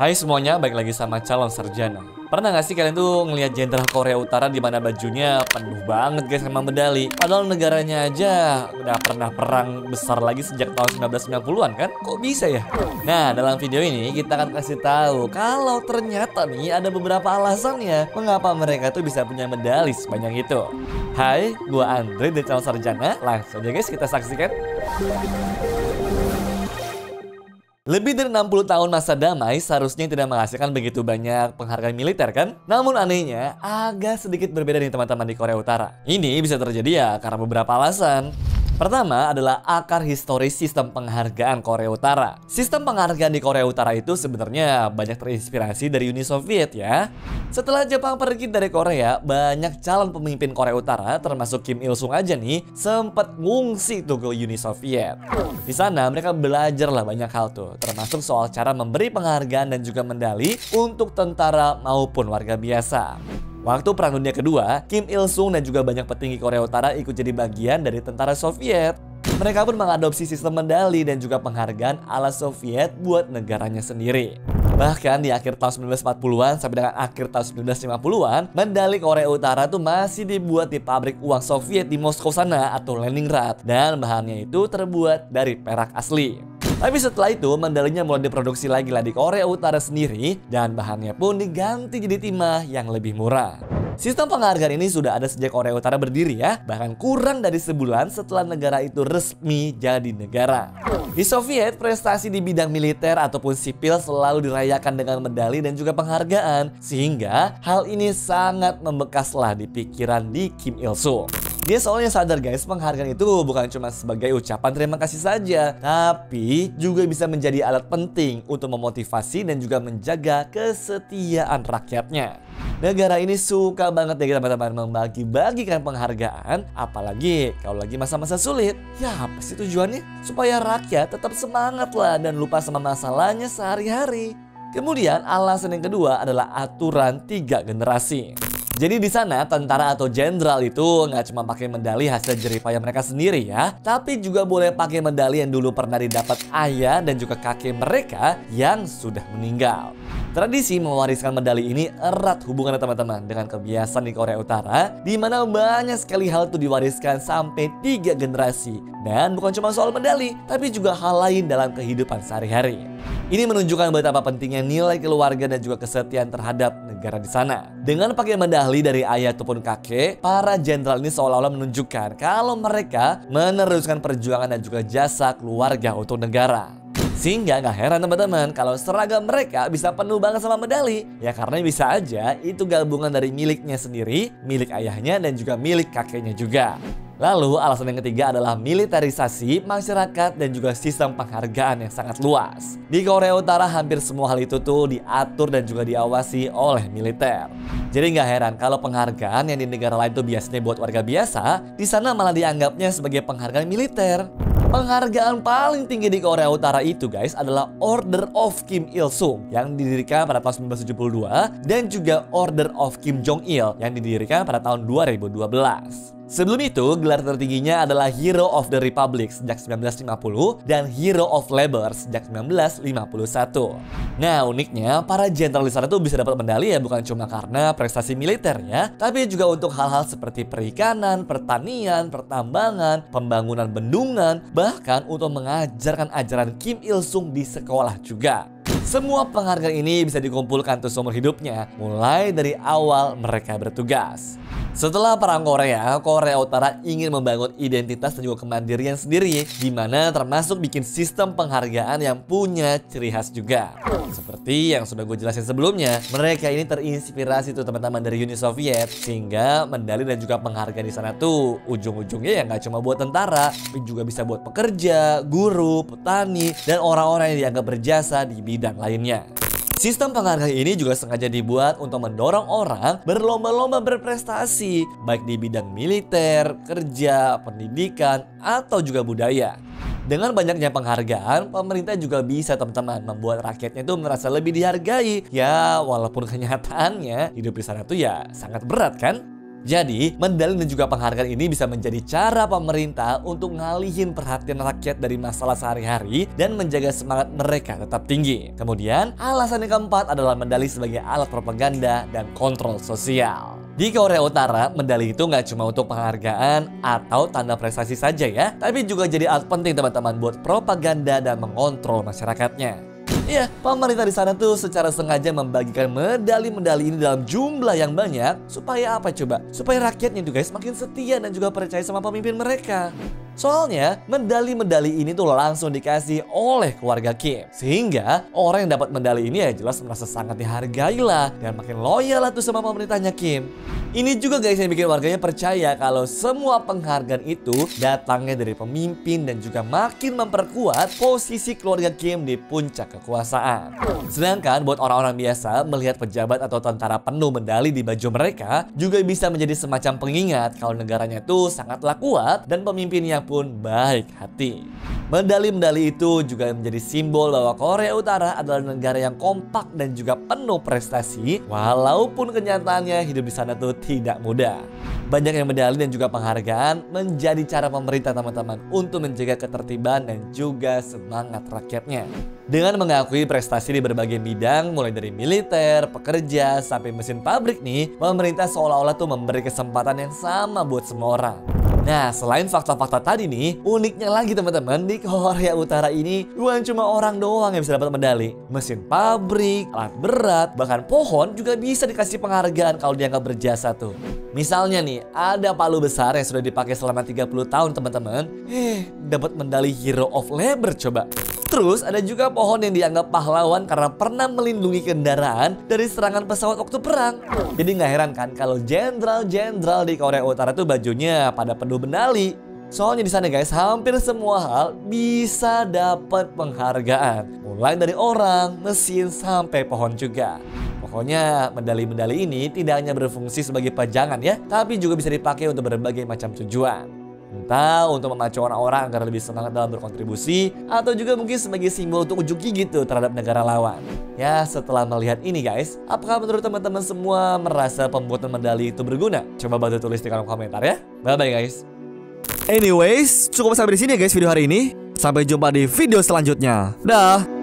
Hai semuanya, balik lagi sama calon sarjana. Pernah gak sih kalian tuh ngelihat jenderal Korea Utara di mana bajunya penuh banget guys sama medali? Padahal negaranya aja udah pernah perang besar lagi sejak tahun 1990-an kan? Kok bisa ya? Nah, dalam video ini kita akan kasih tahu kalau ternyata nih ada beberapa alasannya mengapa mereka tuh bisa punya medali sebanyak itu. Hai, gua Andre dari calon sarjana. Langsung aja guys kita saksikan. Lebih dari 60 tahun masa damai seharusnya tidak menghasilkan begitu banyak penghargaan militer kan? Namun anehnya agak sedikit berbeda nih teman-teman di Korea Utara. Ini bisa terjadi ya karena beberapa alasan. Pertama adalah akar historis sistem penghargaan Korea Utara. Sistem penghargaan di Korea Utara itu sebenarnya banyak terinspirasi dari Uni Soviet ya. Setelah Jepang pergi dari Korea, banyak calon pemimpin Korea Utara termasuk Kim Il Sung aja nih sempat ngungsi tuh ke Uni Soviet. Di sana mereka belajar lah banyak hal tuh, termasuk soal cara memberi penghargaan dan juga medali untuk tentara maupun warga biasa. Waktu Perang Dunia Kedua, Kim Il Sung dan juga banyak petinggi Korea Utara ikut jadi bagian dari tentara Soviet. Mereka pun mengadopsi sistem medali dan juga penghargaan ala Soviet buat negaranya sendiri. Bahkan di akhir tahun 1940-an sampai dengan akhir tahun 1950-an, medali Korea Utara tuh masih dibuat di pabrik uang Soviet di Moskow sana atau Leningrad. Dan bahannya itu terbuat dari perak asli. Tapi setelah itu medalinya mulai diproduksi lagi lah di Korea Utara sendiri dan bahannya pun diganti jadi timah yang lebih murah. Sistem penghargaan ini sudah ada sejak Korea Utara berdiri ya, bahkan kurang dari sebulan setelah negara itu resmi jadi negara. Di Soviet, prestasi di bidang militer ataupun sipil selalu dirayakan dengan medali dan juga penghargaan, sehingga hal ini sangat membekaslah di pikiran di Kim Il Sung. Dia soalnya sadar guys, penghargaan itu bukan cuma sebagai ucapan terima kasih saja, tapi juga bisa menjadi alat penting untuk memotivasi dan juga menjaga kesetiaan rakyatnya. Negara ini suka banget ya teman-teman membagi-bagikan penghargaan, apalagi kalau lagi masa-masa sulit. Ya apa sih tujuannya? Supaya rakyat tetap semangat lah dan lupa sama masalahnya sehari-hari. Kemudian alasan yang kedua adalah aturan 3 generasi. Jadi di sana tentara atau jenderal itu nggak cuma pakai medali hasil jeripaya mereka sendiri ya, tapi juga boleh pakai medali yang dulu pernah didapat ayah dan juga kakek mereka yang sudah meninggal. Tradisi mewariskan medali ini erat hubungannya teman-teman dengan kebiasaan di Korea Utara, di mana banyak sekali hal itu diwariskan sampai 3 generasi. Dan bukan cuma soal medali, tapi juga hal lain dalam kehidupan sehari-hari. Ini menunjukkan betapa pentingnya nilai keluarga dan juga kesetiaan terhadap negara di sana. Dengan pakai medali dari ayah ataupun kakek, para jenderal ini seolah-olah menunjukkan kalau mereka meneruskan perjuangan dan juga jasa keluarga untuk negara. Sehingga gak heran teman-teman kalau seragam mereka bisa penuh banget sama medali. Ya karena bisa aja itu gabungan dari miliknya sendiri, milik ayahnya dan juga milik kakeknya juga. Lalu alasan yang ketiga adalah militerisasi masyarakat dan juga sistem penghargaan yang sangat luas. Di Korea Utara hampir semua hal itu tuh diatur dan juga diawasi oleh militer. Jadi nggak heran kalau penghargaan yang di negara lain tuh biasanya buat warga biasa, di sana malah dianggapnya sebagai penghargaan militer. Penghargaan paling tinggi di Korea Utara itu guys adalah Order of Kim Il Sung yang didirikan pada tahun 1972 dan juga Order of Kim Jong Il yang didirikan pada tahun 2012. Sebelum itu, gelar tertingginya adalah Hero of the Republic sejak 1950 dan Hero of Labor sejak 1951. Nah, uniknya para jenderal di sana tuh bisa dapat medali ya bukan cuma karena prestasi militernya, tapi juga untuk hal-hal seperti perikanan, pertanian, pertambangan, pembangunan bendungan, bahkan untuk mengajarkan ajaran Kim Il Sung di sekolah juga. Semua penghargaan ini bisa dikumpulkan tuh seumur hidupnya, mulai dari awal mereka bertugas. Setelah Perang Korea, Korea Utara ingin membangun identitas dan juga kemandirian sendiri, di mana termasuk bikin sistem penghargaan yang punya ciri khas juga. Seperti yang sudah gue jelasin sebelumnya, mereka ini terinspirasi tuh teman-teman dari Uni Soviet, sehingga medali dan juga penghargaan di sana tuh ujung-ujungnya ya nggak cuma buat tentara, tapi juga bisa buat pekerja, guru, petani, dan orang-orang yang dianggap berjasa di bidang lainnya. Sistem penghargaan ini juga sengaja dibuat untuk mendorong orang berlomba-lomba berprestasi, baik di bidang militer, kerja, pendidikan, atau juga budaya. Dengan banyaknya penghargaan, pemerintah juga bisa teman-teman membuat rakyatnya itu merasa lebih dihargai. Ya, walaupun kenyataannya hidup di sana tuh ya sangat berat kan? Jadi, medali dan juga penghargaan ini bisa menjadi cara pemerintah untuk ngalihin perhatian rakyat dari masalah sehari-hari dan menjaga semangat mereka tetap tinggi. Kemudian, alasan yang keempat adalah medali sebagai alat propaganda dan kontrol sosial. Di Korea Utara, medali itu nggak cuma untuk penghargaan atau tanda prestasi saja ya, tapi juga jadi alat penting teman-teman buat propaganda dan mengontrol masyarakatnya. Iya, pemerintah di sana tuh secara sengaja membagikan medali-medali ini dalam jumlah yang banyak. Supaya apa coba? Supaya rakyatnya tuh guys makin setia dan juga percaya sama pemimpin mereka. Soalnya, medali-medali ini tuh langsung dikasih oleh keluarga Kim. Sehingga, orang yang dapat medali ini ya jelas merasa sangat dihargai lah. Dan makin loyal lah tuh sama pemerintahnya Kim. Ini juga guys yang bikin warganya percaya kalau semua penghargaan itu datangnya dari pemimpin dan juga makin memperkuat posisi keluarga Kim di puncak kekuasaan. Sedangkan buat orang-orang biasa, melihat pejabat atau tentara penuh medali di baju mereka juga bisa menjadi semacam pengingat kalau negaranya itu sangatlah kuat dan pemimpinnya pun baik hati. Medali-medali itu juga menjadi simbol bahwa Korea Utara adalah negara yang kompak dan juga penuh prestasi, walaupun kenyataannya hidup di sana tuh tidak mudah. Banyaknya medali dan juga penghargaan menjadi cara pemerintah teman-teman untuk menjaga ketertiban dan juga semangat rakyatnya. Dengan mengakui prestasi di berbagai bidang, mulai dari militer, pekerja, sampai mesin pabrik nih, pemerintah seolah-olah tuh memberi kesempatan yang sama buat semua orang. Nah, selain fakta-fakta tadi nih, uniknya lagi teman-teman, di Korea Utara ini bukan cuma orang doang yang bisa dapat medali. Mesin pabrik, alat berat, bahkan pohon juga bisa dikasih penghargaan kalau dianggap berjasa tuh. Misalnya nih, ada palu besar yang sudah dipakai selama 30 tahun teman-teman. Dapat medali Hero of Labor coba. Terus ada juga pohon yang dianggap pahlawan karena pernah melindungi kendaraan dari serangan pesawat waktu perang. Jadi nggak heran kan kalau jenderal-jenderal di Korea Utara tuh bajunya pada penuh medali. Soalnya di sana guys, hampir semua hal bisa dapat penghargaan. Mulai dari orang, mesin, sampai pohon juga. Pokoknya medali-medali ini tidak hanya berfungsi sebagai pajangan ya, tapi juga bisa dipakai untuk berbagai macam tujuan. Entah untuk memacu orang-orang agar lebih semangat dalam berkontribusi, atau juga mungkin sebagai simbol untuk unjuk gigi gitu terhadap negara lawan. Ya, setelah melihat ini guys, apakah menurut teman-teman semua merasa pembuatan medali itu berguna? Coba bantu tulis di kolom komentar ya. Bye-bye guys. Anyways, cukup sampai di sini ya guys video hari ini. Sampai jumpa di video selanjutnya. Dah.